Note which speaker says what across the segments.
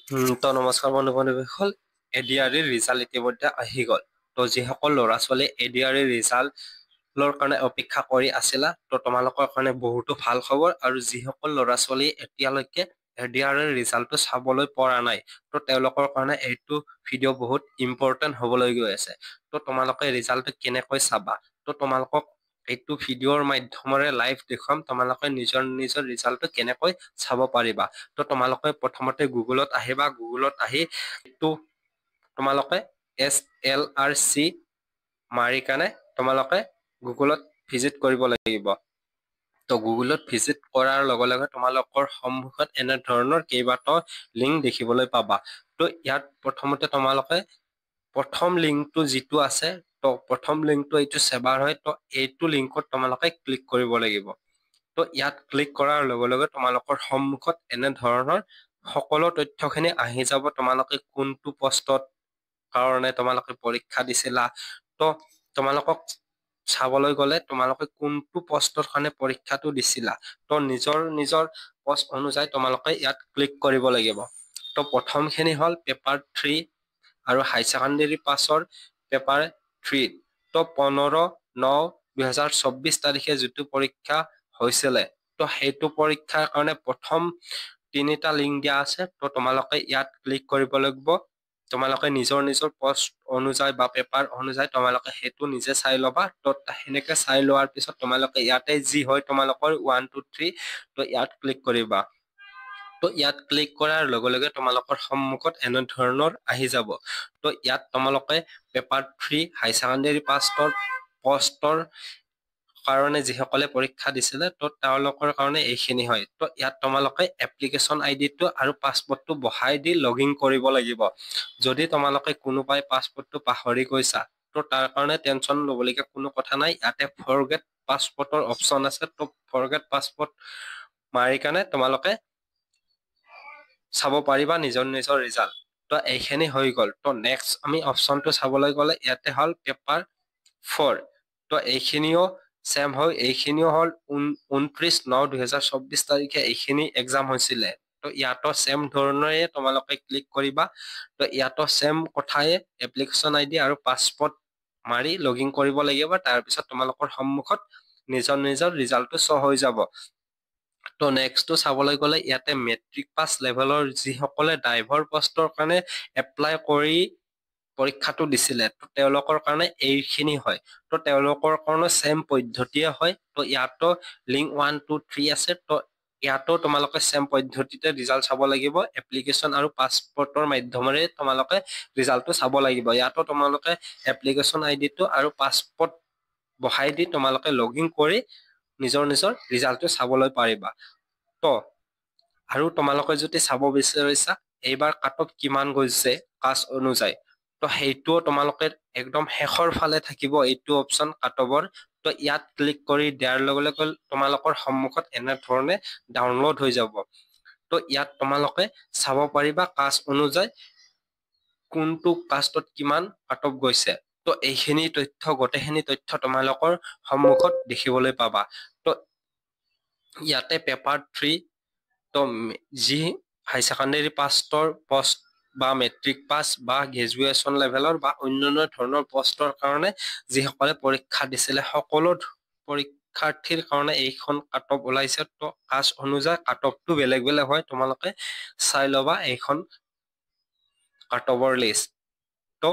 Speaker 1: তো নমস্কাৰ বন্ধু বান্ধৱীসকল, এডিআৰইৰ ৰিজাল্ট ইতিমধ্যে আহি গ'ল। তো যিসকল ল'ৰা ছোৱালী এডিআৰইৰ ৰিজাল্টৰ কাৰণে অপেক্ষা কৰি আছিলা, তো তোমালোকৰ কাৰণে বহুতো ভাল খবৰ। আৰু যিসকল ল'ৰা ছোৱালী এতিয়ালৈকে এডিআৰইৰ ৰিজাল্টটো চাবলৈ পৰা নাই, তো তেওঁলোকৰ কাৰণে এইটো ভিডিঅ' বহুত ইম্পৰ্টেণ্ট হ'বলৈ গৈ আছে। তো তোমালোকে ৰিজাল্টটো কেনেকৈ চাবা, তো তোমালোকক এইটো ভিডিঅ'ৰ মাধ্যমেৰে লাইভ দেখুৱাম তোমালোকে নিজৰ ৰিজাল্টটো কেনেকৈ চাব পাৰিবা। তো তোমালোকে প্ৰথমতে গুগলত আহিবা, গুগলত আহি এইটো তোমালোকে SLRC মাৰি কাৰণে তোমালোকে গুগলত ভিজিট কৰিব লাগিব। তো গুগলত ভিজিট কৰাৰ লগে লগে তোমালোকৰ সন্মুখত এনে ধৰণৰ কেইবাটাও লিংক দেখিবলৈ পাবা। তো ইয়াত প্ৰথমতে তোমালোকে প্ৰথম লিংকটো যিটো আছে, তো প্ৰথম লিংকটো এইটো সেৱাৰ হয়, তো এইটো লিংকত তোমালোকে ক্লিক কৰিব লাগিব। তো ইয়াত ক্লিক কৰাৰ লগে লগে তোমালোকৰ সন্মুখত এনে ধৰণৰ সকলো তথ্যখিনি আহি যাব। তোমালোকে কোনটো পোষ্টত কাৰণে তোমালোকে পৰীক্ষা দিছিলা, তো তোমালোকক চাবলৈ গ'লে তোমালোকে কোনটো পোষ্টৰ কাৰণে পৰীক্ষাটো দিছিলা, তো নিজৰ পোষ্ট অনুযায়ী তোমালোকে ইয়াত ক্লিক কৰিব লাগিব। তো প্ৰথমখিনি হ'ল পেপাৰ 3 আৰু হাই ছেকেণ্ডেৰী পাছৰ পেপাৰ 3। তো 15/9/2024 তাৰিখে যিটো পৰীক্ষা হৈছিলে, তো সেইটো পৰীক্ষাৰ কাৰণে প্ৰথম 3টা লিংক দিয়া আছে। তো তোমালোকে ইয়াত ক্লিক কৰিব লাগিব। তোমালোকে নিজৰ পোষ্ট অনুযায়ী বা পেপাৰ অনুযায়ী তোমালোকে সেইটো নিজে চাই ল'বা। তো সেনেকে চাই লোৱাৰ পিছত তোমালোকে ইয়াতে যি হয় তোমালোকৰ 1 2 3, তো ইয়াত ক্লিক কৰিবা। তো ইয়াত ক্লিক কৰাৰ লগে লগে তোমালোকৰ সন্মুখত এনে ধৰণৰ আহি যাব। তো ইয়াত তোমালোকে পেপাৰ 3 হাই ছেকেণ্ডেৰী পাছৰ পোষ্টৰ কাৰণে যিসকলে পৰীক্ষা দিছিলে, তো তেওঁলোকৰ কাৰণে এইখিনি হয়। তো ইয়াত তোমালোকে এপ্লিকেশ্যন আইডিটো আৰু পাছপৰ্টটো বহাই দি লগইন কৰিব লাগিব। যদি তোমালোকে কোনোবাই পাছপৰ্টটো পাহৰি গৈছা, তো তাৰ কাৰণে টেনশ্যন ল'বলগীয়া কোনো কথা নাই। ইয়াতে ফৰগেট পাছপৰ্টৰ অপশ্যন আছে। তো ফৰগেট পাছপৰ্ট মাৰি কাৰণে তোমালোকে চাব পাৰিবা নিজৰ ৰিজাল্ট। তো এইখিনি হৈ গ'ল। তো নেক্সট আমি অপশ্যনটো চাবলৈ গ'লে ইয়াতে হ'ল পেপাৰ 4। তো এইখিনিও চেম হয়, এইখিনিও হ'ল 29/9/2024 তাৰিখে এইখিনি এক্সাম হৈছিলে। তো ইয়াতো চেম ধৰণেৰে তোমালোকে ক্লিক কৰিবা। তো ইয়াতো চেম কথাই এপ্লিকেশ্যন আইডি আৰু পাছপৰ্ট মাৰি লগইন কৰিব লাগিব। তাৰপিছত তোমালোকৰ সন্মুখত নিজৰ ৰিজাল্টটো শ্ব' হৈ যাব। তো নেক্সটটো চাবলৈ গ'লে ইয়াতে মেট্ৰিক পাছ লেভেলৰ যিসকলে ড্ৰাইভাৰ পোষ্টৰ কাৰণে এপ্লাই কৰি পৰীক্ষাটো দিছিলে, তো তেওঁলোকৰ কাৰণে এইখিনি হয়। তো তেওঁলোকৰ কাৰণে চেম পদ্ধতিয়ে হয়। তো ইয়াতো লিংক 1 2 3 আছে। তো ইয়াতো তোমালোকে চেম পদ্ধতিতে ৰিজাল্ট চাব লাগিব। এপ্লিকেশ্যন আৰু পাছপৰ্টৰ মাধ্যমেৰে তোমালোকে ৰিজাল্টটো চাব লাগিব। ইয়াতো তোমালোকে এপ্লিকেশ্যন আইডিটো আৰু পাছপৰ্ট বহাই দি তোমালোকে লগইন কৰি নিজৰ ৰিজাল্টটো চাবলৈ পাৰিবা। তো আৰু তোমালোকে যদি চাব বিচাৰিছা এইবাৰ কাট অফ কিমান গৈছে কাষ্ট অনুযায়ী, তো সেইটোও তোমালোকে একদম শেষৰ ফালে থাকিব এইটো অপশ্যন কাট অফৰ। তো ইয়াত ক্লিক কৰি দিয়াৰ লগে লগে তোমালোকৰ সন্মুখত এনে ধৰণে ডাউনলোড হৈ যাব। তো ইয়াত তোমালোকে চাব পাৰিবা কাষ্ট অনুযায়ী কোনটো কাষ্টত কিমান কাট অফ গৈছে। তো এইখিনি তথ্য গোটেইখিনি তথ্য তোমালোকৰ সন্মুখত দেখিবলৈ পাবা। তো ইয়াতে পেপাৰ 3, তো যি হাই ছেকেণ্ডেৰী পাছৰ পোষ্ট বা মেট্ৰিক পাছ বা গ্ৰেজুৱেশ্যন লেভেলৰ বা অন্যান্য ধৰণৰ পোষ্টৰ কাৰণে যিসকলে পৰীক্ষা দিছিলে সকলো পৰীক্ষাৰ্থীৰ কাৰণে এইখন কাট অফ ওলাইছে। তো কাষ্ট অনুযায়ী কাট অফটো বেলেগ হয়। তোমালোকে চাই ল'বা এইখন কাট অফৰ লিষ্ট। তো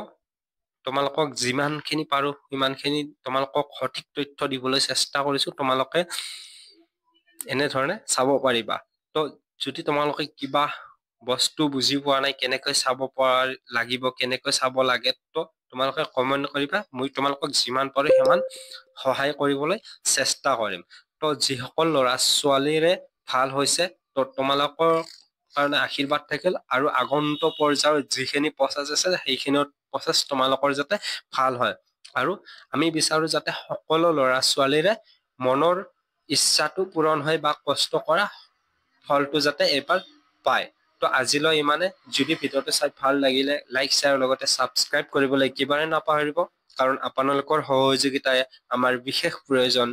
Speaker 1: তোমালোকক যিমানখিনি পাৰো সিমানখিনি তোমালোকক সঠিক তথ্য দিবলৈ চেষ্টা কৰিছো। তোমালোকে এনেধৰণে চাব পাৰিবা। তো যদি তোমালোকে কিবা বস্তু বুজি পোৱা নাই, কেনেকৈ চাব লাগিব, কেনেকৈ চাব লাগে, তো তোমালোকে কমেণ্ট কৰিবা। মই তোমালোকক যিমান পাৰো সিমান সহায় কৰিবলৈ চেষ্টা কৰিম। তো যিসকল ল'ৰা ছোৱালীৰে ভাল হৈছে, তো তোমালোকৰ কাৰণে আশীৰ্বাদ থাকিল। আৰু আগন্তুক পৰ্যায়ৰ যিখিনি প্ৰচেছ আছে সেইখিনি প্ৰচেছ তোমালোকৰ যাতে ভাল হয়। আৰু আমি বিচাৰো যাতে সকলো ল'ৰা ছোৱালীৰে মনৰ ইচ্ছাটো পূৰণ হয় বা কষ্ট কৰা ফলটো যাতে এইবাৰ পায়। তো আজিলৈ ইমানে। যদি ভিডিঅ'টো চাই ভাল লাগিলে লাইক শ্বেয়াৰ লগতে ছাবস্ক্ৰাইব কৰিবলৈ একেবাৰে নাপাহৰিব, কাৰণ আপোনালোকৰ সহযোগিতাই আমাৰ বিশেষ প্ৰয়োজন।